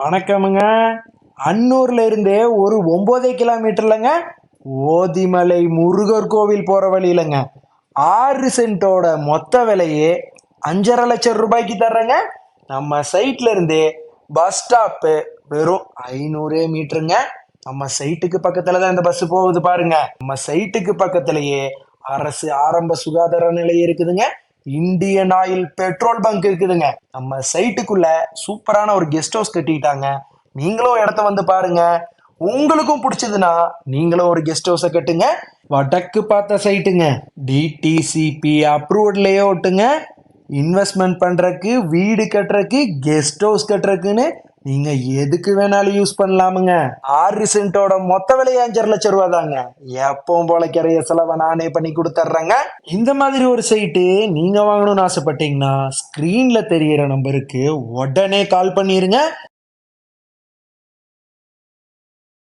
வணக்கமுங்க. அன்னூர்ல இருந்தே ஒரு 9 கிலோமீட்டர்லங்க ஓதிமலை முருகர் கோவில் போற வழியிலங்க 6 சென்ட்டோட மொத்த விலையே 5,50,000 ரூபாய்க்கு தர்றேங்க. நம்ம சைட்ல இருந்தே பஸ் ஸ்டாப்பு வெறும் 500 மீட்டருங்க. நம்ம சைட்டுக்கு பக்கத்துல தான் இந்த பஸ் போகுது பாருங்க. நம்ம சைட்டுக்கு பக்கத்திலேயே அரசு ஆரம்ப சுகாதார நிலையம் இருக்குதுங்க. இந்தியன் ஆயில் பெட்ரோல் பங்க் இருக்குதுங்க. நம்ம சைட்டுக்குள்ள சூப்பரான ஒரு கெஸ்ட் ஹவுஸ் கட்டிட்டாங்க. நீங்களும் இடத்த வந்து பாருங்க. உங்களுக்கும் பிடிச்சதுன்னா நீங்களும் ஒரு கெஸ்ட் ஹவுஸை கட்டுங்க. வடக்கு பார்த்த சைட்டுங்க. டிடிசிபி அப்ரூவ்ட் லேஅவுட்டுங்க. இன்வெஸ்ட்மெண்ட் பண்றதுக்கு, வீடு கட்டுறதுக்கு, கெஸ்ட் ஹவுஸ் கட்டுறதுக்குன்னு நீங்க எதுக்கு வேணாலும் யூஸ் பண்ணலாமுங்க. 6 சென்ட்டோட மொத்த விலை 5,50,000 ரூபா தாங்க. எப்பவும் போல கிரைய செலவை நானே பண்ணி கொடுத்துட்றேங்க. இந்த மாதிரி ஒரு சைட்டு நீங்க வாங்கணும்னு ஆசைப்பட்டீங்கன்னா ஸ்கிரீன்ல தெரியிற நம்பருக்கு உடனே கால் பண்ணிருங்க.